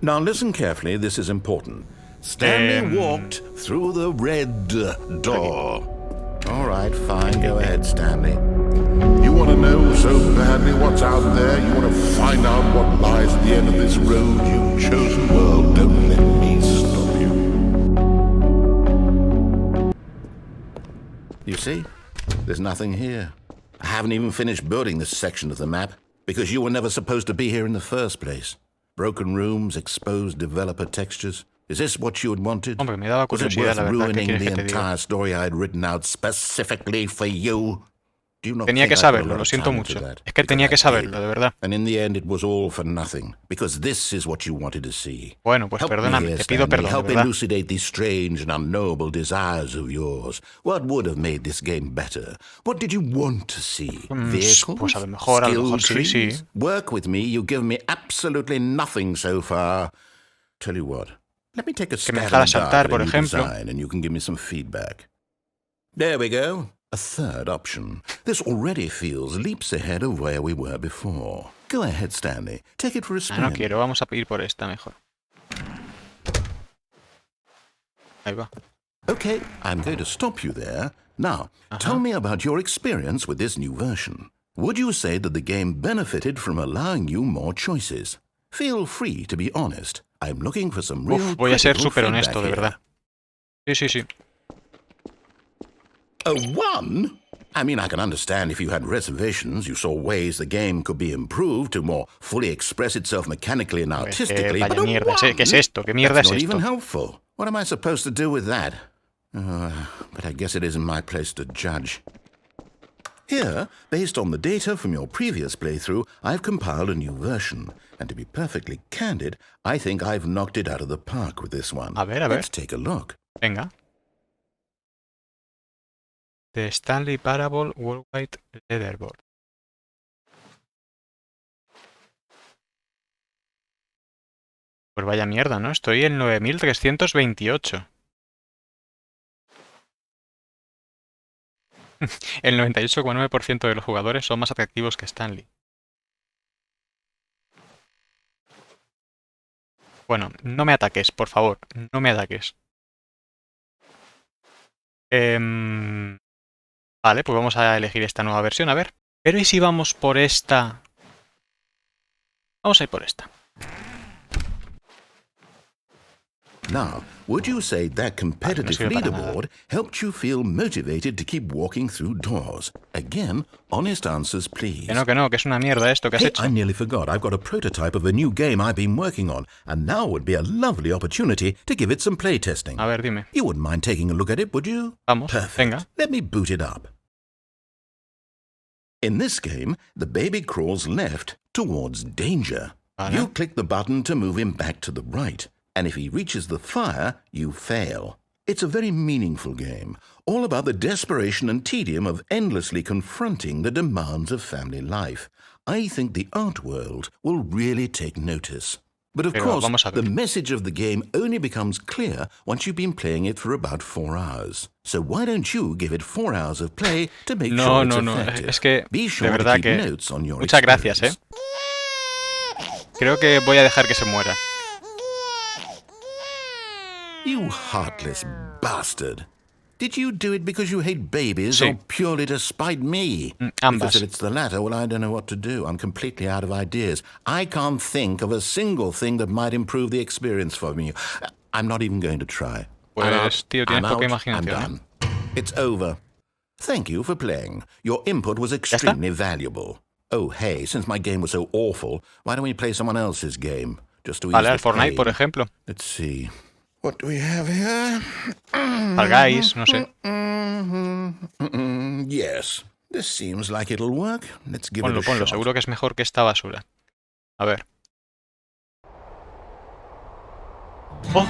Now listen carefully, this is important. Stanley walked through the red door. All right, fine, go ahead, Stanley. You want to know so badly what's out there? You want to find out what lies at the end of this road you've chosen? Well, don't let me stop you. You see? There's nothing here. I haven't even finished building this section of the map because you were never supposed to be here in the first place. Broken rooms, exposed developer textures. Is this what you had wanted? Hombre, me daba Was it curiosidad, worth la verdad. ¿Qué ruining quieres the que te diga? entire story I had written out specifically for you? Do you not Tenía think que I put a saberlo, lot lo of siento time into mucho. that? Es que tenía que Because I saberlo, did. de verdad. And in the end it was all for nothing, because this is what you wanted to see. Bueno, pues Help perdóname, me here, te pido Stanley. perdón, Help de verdad. elucidate these strange and unknowable desires of yours. What would have made this game better? What did you want to see? Vehicles? Pues a lo mejor Skill sí, trees? sí. Work with me. You've given me absolutely nothing so far. Tell you what. Let me take a Que me stab dejara at saltar, a por new ejemplo. design and you can give me some feedback. There we go. A third option. This already feels leaps ahead of where we were before. Go ahead, Stanley. Take it for a spin. No quiero, vamos a ir por esta mejor. Ahí va. Okay, I'm going to stop you there. Now, tell me about your experience with this new version. Would you say that the game benefited from allowing you more choices? Feel free to be honest. I'm looking for some real Voy a ser critical súper feedback honesto, de here. verdad. Sí, sí, sí. A 1? I mean, I can understand if you had reservations, you saw ways the game could be improved to more fully express itself mechanically and Pues, artistically, vaya but a mierda, 1? ¿qué es esto? ¿Qué mierda That's es not esto? even helpful. What am I supposed to do with that? But I guess it isn't my place to judge. Here, based on the data from your previous playthrough, I've compiled a new version. And to be perfectly candid, I think I've knocked it out of the park with this one. A ver. Let's take a look. Venga. The Stanley Parable Worldwide Leaderboard. Pues vaya mierda, ¿no? Estoy en 9328. El 98,9% de los jugadores son más atractivos que Stanley. Bueno, no me ataques, por favor. No me ataques. Vale, pues vamos a elegir esta nueva versión, a ver. Pero ¿y si vamos por esta? Vamos a ir por esta. Now, would you say that competitive sirve para leaderboard helped you feel motivated to keep walking through doors? Again, honest answers, please. Que no, que es una mierda esto que has Hey, hecho. I nearly forgot. I've got a prototype of a new game I've been working on, and now would be a lovely opportunity to give it some playtesting. A ver, dime. You wouldn't mind taking a look at it, would you? Vamos, Perfect. venga. Let me boot it up. In this game, the baby crawls left towards danger. Vale. You click the button to move him back to the right, and if he reaches the fire, you fail. It's a very meaningful game, all about the desperation and tedium of endlessly confronting the demands of family life. I think the art world will really take notice. But of Pero course, vamos a ver. the message of the game only becomes clear once you've been playing it for about 4 hours. So why don't you give it 4 hours of play to make sure it's effective? Es que, Be de sure to verdad keep que... notes on your Muchas gracias, experience. Creo que voy a dejar que se muera. You heartless bastard. Did you do it because you hate babies Sí. or purely to spite me? Ambas. Because if it's the latter, well, I don't know what to do. I'm completely out of ideas. I can't think of a single thing that might improve the experience for me. I'm not even going to try. I'm out. Pues, tío, tienes I'm poca out. imaginación. I'm done. It's over. Thank you for playing. Your input was extremely valuable. Oh, hey, since my game was so awful, why don't we play someone else's game? Just to ease Vale, the al Fortnite, pain. por ejemplo. Let's see. What do we have here? Al Guys, no sé. Yes, this seems like it'll work. Let's give it a Ponlo, shot. seguro que es mejor que esta basura. A ver. ¡Oh!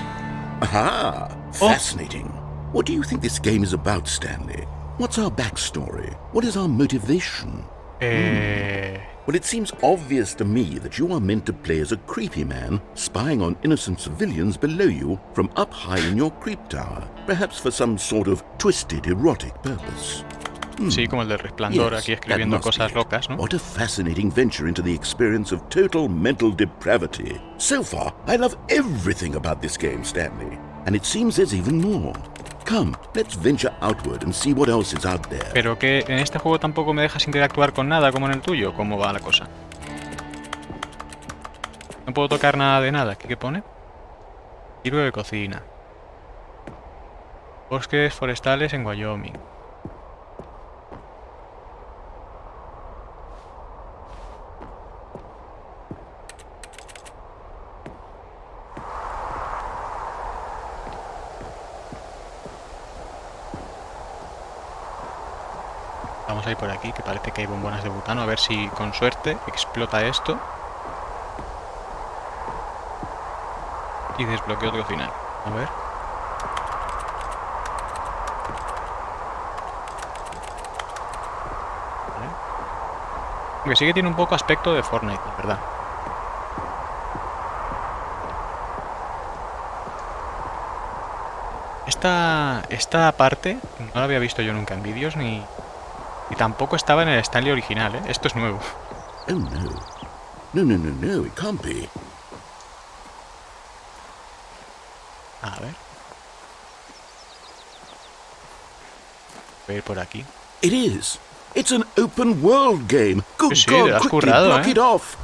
Aha! Fascinating. What do you think this game is about, Stanley? What's our backstory? What is our motivation? Well, it seems obvious to me that you are meant to play as a creepy man spying on innocent civilians below you from up high in your creep tower, perhaps for some sort of twisted erotic purpose. Sí, como el del Resplandor, Yes, aquí that escribiendo must be cosas it. locas, ¿no? What a fascinating venture into the experience of total mental depravity. So far, I love everything about this game, Stanley. And it seems there's even more. Come, let's venture outward and see what else is out there. Pero que en este juego tampoco me dejas interactuar con nada como en el tuyo. ¿Cómo va la cosa? No puedo tocar nada de nada. ¿Qué pone? Libro de cocina. Bosques forestales en Wyoming. Vamos a ir por aquí, que parece que hay bombonas de butano. A ver si con suerte explota esto. Y desbloqueo otro final. A ver. Vale. Aunque sí que tiene un poco aspecto de Fortnite, la verdad. Esta parte no la había visto yo nunca en vídeos ni tampoco estaba en el Stanley original, ¿eh? Esto es nuevo. Oh no. No, it can't be. A ver. Voy a ir por aquí. It is. It's an open world game. Good Sí, te lo God, has quickly currado, block ¿eh? it off.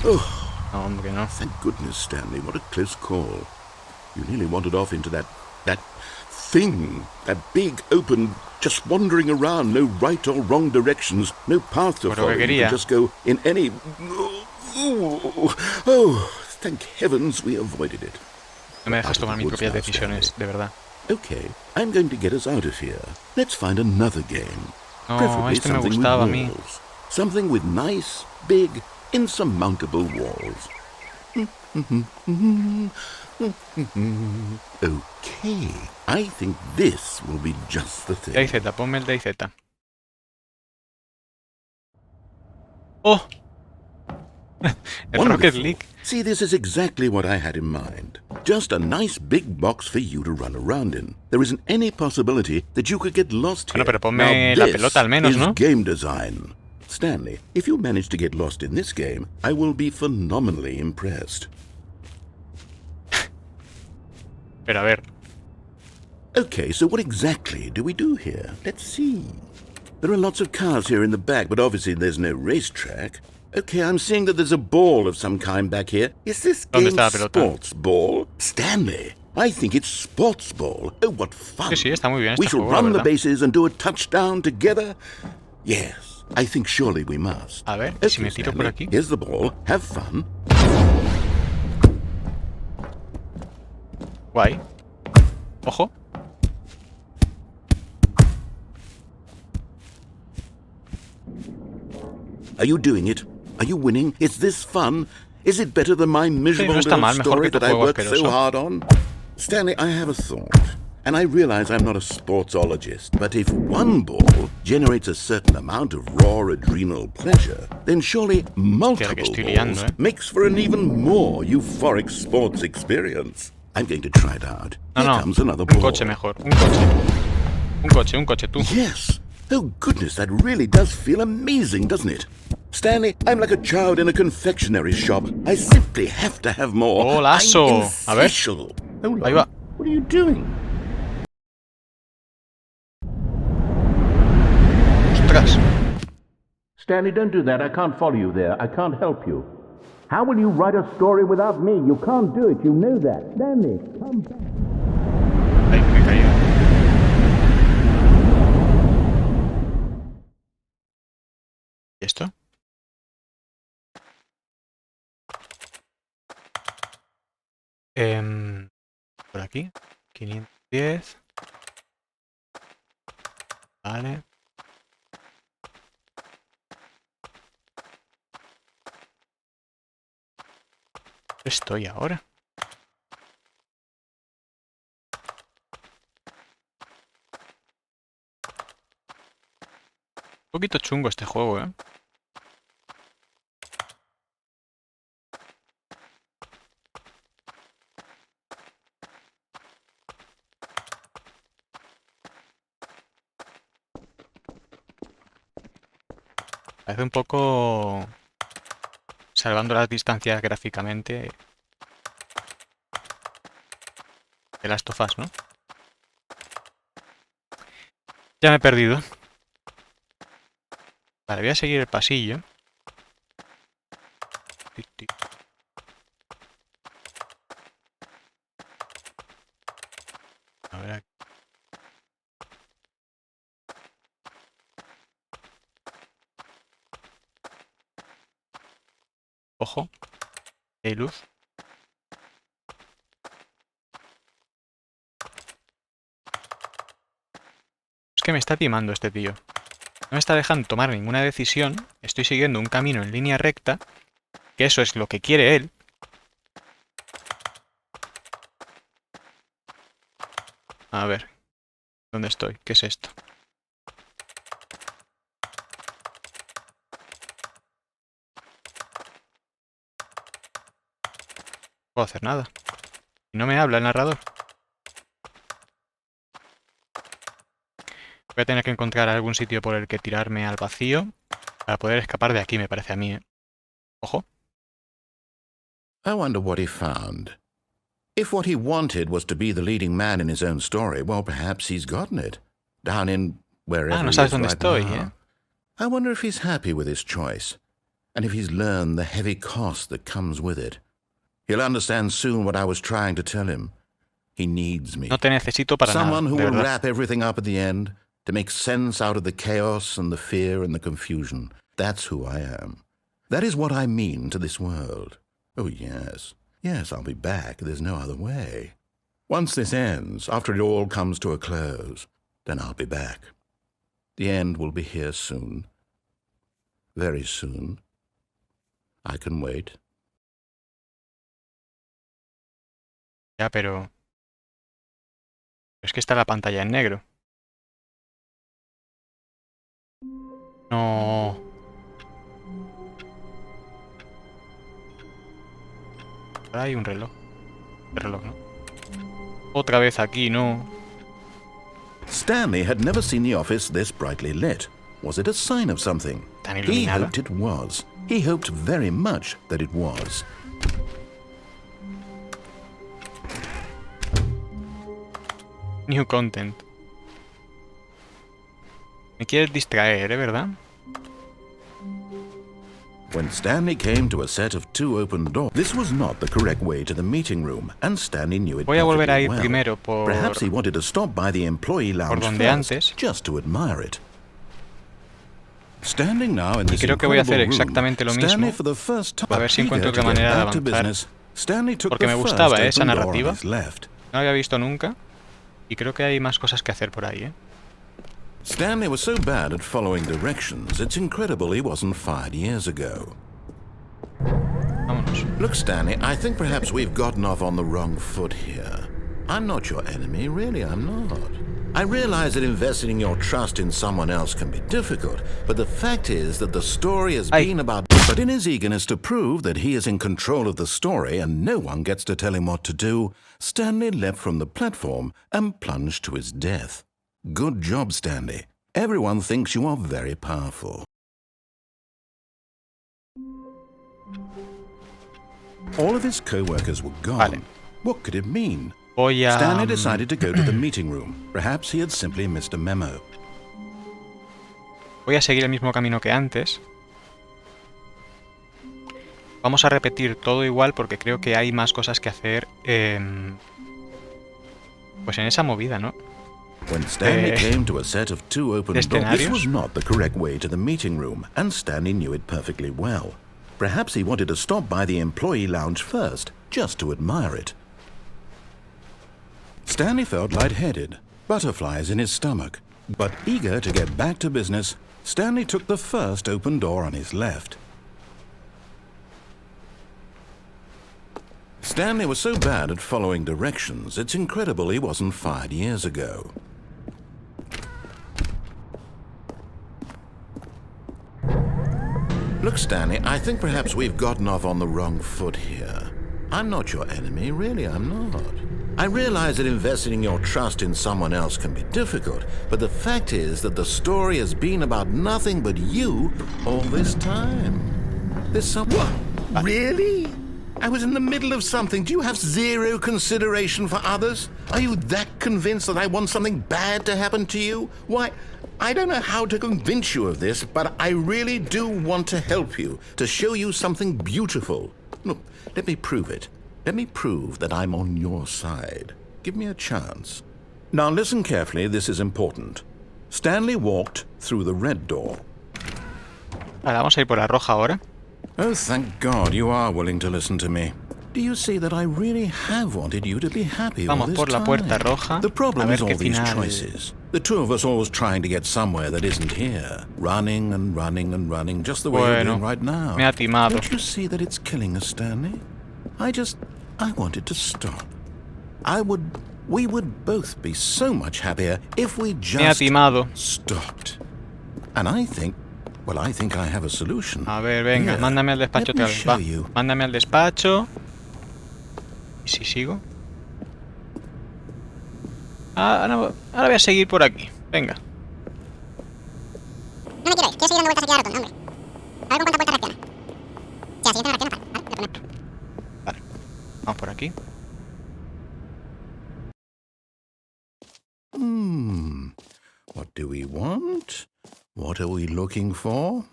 Oh, No, hombre, no. thank goodness, Stanley. What a close call. You nearly wandered off into that thing. That big, open, just wandering around. No right or wrong directions. No path to Pero follow. que You quería. can just go in any... Oh, thank heavens we avoided it. No me dejas tomar mis propias decisiones, de verdad. Okay, I'm going to get us out of here. Let's find another game. No, Preferably este me something gustaba a with mí. walls. Something with nice, big, insurmountable walls. Okay, I think this will be just the thing. DayZ, ponme el DayZ. ¡Oh! El Rocket Wonderful. League. See, this is exactly what I had in mind. Just a nice big box for you to run around in. There isn't any possibility that you could get lost here. Bueno, pero ponme Now, la this pelota al menos, is ¿no? game design. Stanley, if you manage to get lost in this game, I will be phenomenally impressed. Pero a ver. Okay, so what exactly do we do here? Let's see. There are lots of cars here in the back, but obviously there's no racetrack. Okay, I'm seeing that there's a ball of some kind back here. Is this ¿Dónde game está la pelota? sports ball? Stanley, I think it's sports ball. Oh, what fun. Sí, está muy bien We este shall juego, la run the verdad. bases and do a touchdown together. Yes, I think surely we must. A ver, ¿y si me tiro por Stanley, aquí? here's the ball. Have fun. Guay. Ojo. Are you doing it? Are you winning? Is this fun? Is it better than my miserable no está little mal, mejor story que tu that I juego worked so asqueroso. hard on? Stanley, I have a thought. And I realize I'm not a sportsologist, but if one ball generates a certain amount of raw adrenal pleasure, then surely multiple estoy liando, balls ¿eh? makes for an even more euphoric sports experience. I'm going to try it out. No, Here no. comes another Un ball. coche mejor. Un coche. Un coche, tú. Yes. Oh, goodness, that really does feel amazing, doesn't it? Stanley, I'm like a child in a confectionery shop. I simply have to have more. Golazo. I'm A ver. insatiable. Hold Ahí on. va. What are you doing? Ostras. Stanley, don't do that. I can't follow you there. I can't help you. How will you write a story without me? You can't do it. You know that. Stanley, come back. Ay, me he caído. ¿Y esto? Por aquí. 510. Vale. ¿Dónde estoy ahora? Un poquito chungo este juego, ¿eh? Parece un poco... salvando las distancias gráficamente... de Last of Us, ¿no? Ya me he perdido. Vale, voy a seguir el pasillo. A ver aquí. Ojo. Hay luz. Es que me está timando este tío. No me está dejando tomar ninguna decisión. Estoy siguiendo un camino en línea recta. Que eso es lo que quiere él. A ver. ¿Dónde estoy? ¿Qué es esto? No puedo hacer nada. Y no me habla el narrador. Voy a tener que encontrar algún sitio por el que tirarme al vacío para poder escapar de aquí, me parece a mí, ¿eh? Ojo. I wonder what he found. If what he wanted was to be the leading man in his own story, well, perhaps he's gotten it. Down in wherever No he sabes is dónde right estoy, now. ¿eh? I wonder if he's happy with his choice, and if he's learned the heavy cost that comes with it. He'll understand soon what I was trying to tell him. He needs me. No te necesito para Someone nada, who de will verdad. wrap everything up at the end, to make sense out of the chaos and the fear and the confusion. That's who I am. That is what I mean to this world. Oh, yes. Yes, I'll be back. There's no other way. Once this ends, after it all comes to a close, then I'll be back. The end will be here soon. Very soon. I can wait. Ya, pero... es que está la pantalla en negro. No. Ahora hay un reloj. El reloj, ¿no? Otra vez aquí, no. Stanley had never seen the office this brightly lit. Was it a sign of something? Tan He iluminada. hoped it was. He hoped very much that it was. New content. Me quieres distraer, ¿verdad? When Stanley came to a set of two open doors, this was not the correct way to the meeting room, and Stanley knew it Voy a volver a perfectly ir well. primero por... Perhaps he wanted to stop by the employee lounge donde first, antes. just to admire it. Standing now in this creo que voy a hacer incredible room, exactamente lo Stanley mismo. for the first time, A ver si encuentro eager otra to get manera de back to avanzar. business, Stanley took Porque the me first gustaba esa open door on narrativa. his left. No la había visto nunca. Y creo que hay más cosas que hacer por ahí, ¿eh? Stanley was so bad at following directions, it's incredible he wasn't fired years ago. Vámonos. Look, Stanley, I think perhaps we've gotten off on the wrong foot here. I'm not your enemy, really, I'm not. I realize that investing your trust in someone else can be difficult, but the fact is that the story has been about... But in his eagerness to prove that he is in control of the story and no one gets to tell him what to do, Stanley leapt from the platform and plunged to his death. Good job, Stanley. Everyone thinks you are very powerful. All of his co-workers were gone. Vale. What could it mean? Voy a... Stanley decided to go to the meeting room. Perhaps he had simply missed a memo. Voy a seguir el mismo camino que antes. Vamos a repetir todo igual porque creo que hay más cosas que hacer pues en esa movida, ¿no? When Stanley came to a set of two open doors, this escenarios. was not the correct way to the meeting room, and Stanley knew it perfectly well. Perhaps he wanted to stop by the employee lounge first, just to admire it. Stanley felt lightheaded, butterflies in his stomach, but eager to get back to business, Stanley took the first open door on his left. Stanley was so bad at following directions, it's incredible he wasn't fired years ago. Look, Stanley, I think perhaps we've gotten off on the wrong foot here. I'm not your enemy, really, I'm not. I realize that investing your trust in someone else can be difficult, but the fact is that the story has been about nothing but you all this time. There's some... What? Really? I was in the middle of something. Do you have zero consideration for others? Are you that convinced that I want something bad to happen to you? Why, I don't know how to convince you of this, but I really do want to help you, to show you something beautiful. Look, let me prove it. Let me prove that I'm on your side. Give me a chance. Now listen carefully, this is important. Stanley walked through the red door. Vale, vamos a ir por la roja ahora. Oh, thank God you are willing to listen to me. Do you see that I really have wanted you to be happy all Vamos this por la puerta time? roja. The problem A is ver all qué these final. choices. The two of us always trying to get somewhere that isn't here. Running and running and running, just the way you're Bueno, doing right now. me ha timado. Don't you see that it's killing us, Stanley? I wanted to stop. We would both be so much happier if we Me ha just timado. stopped. And I think I have a solution. A ver, venga, Here, mándame al despacho let me otra vez. show Va, you. mándame al despacho. ¿Y si sigo? Ahora voy a seguir por aquí. Venga. No me quiero ir, quiero seguir dando vueltas aquí a la rotonda, hombre. A ver con cuántas vueltas reacciona. Si la siguiente no reacciona, vale, lo prometo. Vale. Vamos por aquí. What do we want? What are we looking for?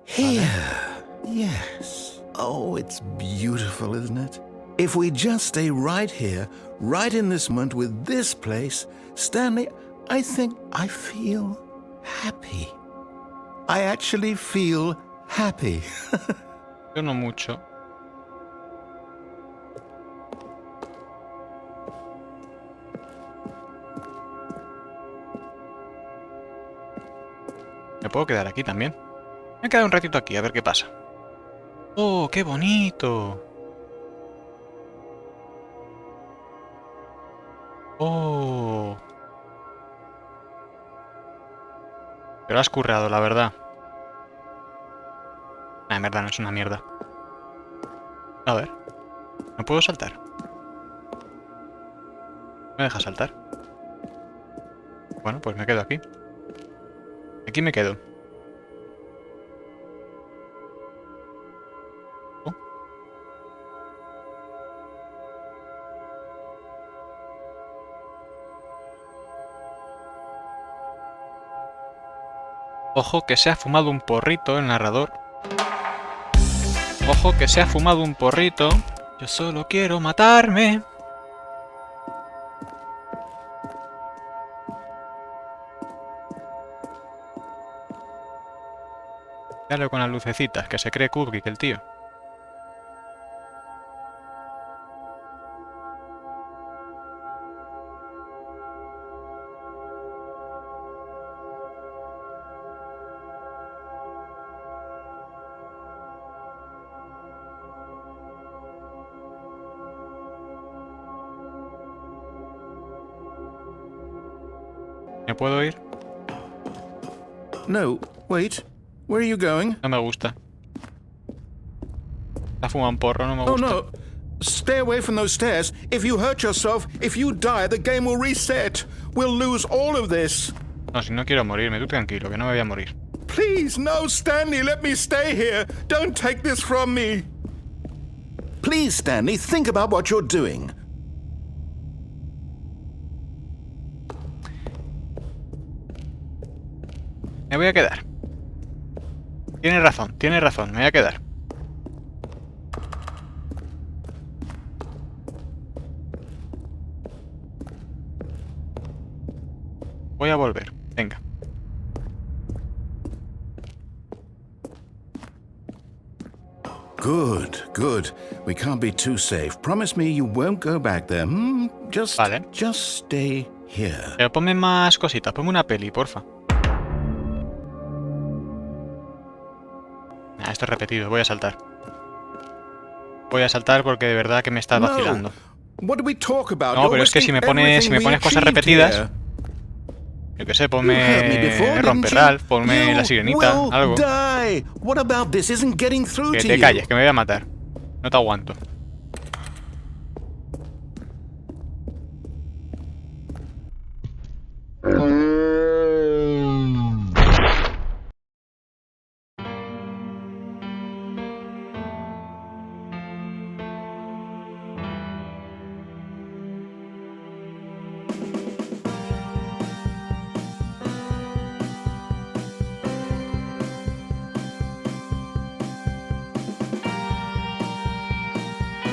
Here. Yes. Oh, it's beautiful, isn't it? If we just stay right here, right in this moment with this place, Stanley, I think I feel happy. I actually feel happy. Yo no mucho. Me puedo quedar aquí también. Me he quedado un ratito aquí, a ver qué pasa. ¡Oh, qué bonito! ¡Oh! Pero has currado, la verdad. En verdad no es una mierda. A ver. ¿No puedo saltar? ¿Me deja saltar? Bueno, pues me quedo aquí. Aquí me quedo. Oh. Ojo que se ha fumado un porrito el narrador. Ojo que se ha fumado un porrito. Yo solo quiero matarme. Dale con las lucecitas, que se cree Kubrick el tío. ¿Me puedo ir? No, wait. Where are you going? No me gusta. Ha fumado un porro, no me Oh gusta. no. Stay away from those stairs. If you hurt yourself, if you die, the game will reset. We'll lose all of this. No, si no quiero morirme, tú tranquilo, que no me voy a morir. Please, no, Stanley, let me stay here. Don't take this from me. Please, Stanley, think about what you're doing. Me voy a quedar. Tienes razón, me voy a quedar. Voy a volver, venga. Good, good. We can't be too safe. Promise me you won't go back there. Just stay here. Pero ponme más cositas, ponme una peli, porfa. Esto es repetido, voy a saltar. Voy a saltar porque de verdad que me estás vacilando. What do we talk about? No, pero es que si me pones cosas repetidas... Yo qué sé, You heard me before, ponme didn't Romperral, you? ponme You la sirenita, will algo. die. What about this isn't getting through Que to te you? calles, que me voy a matar. No te aguanto.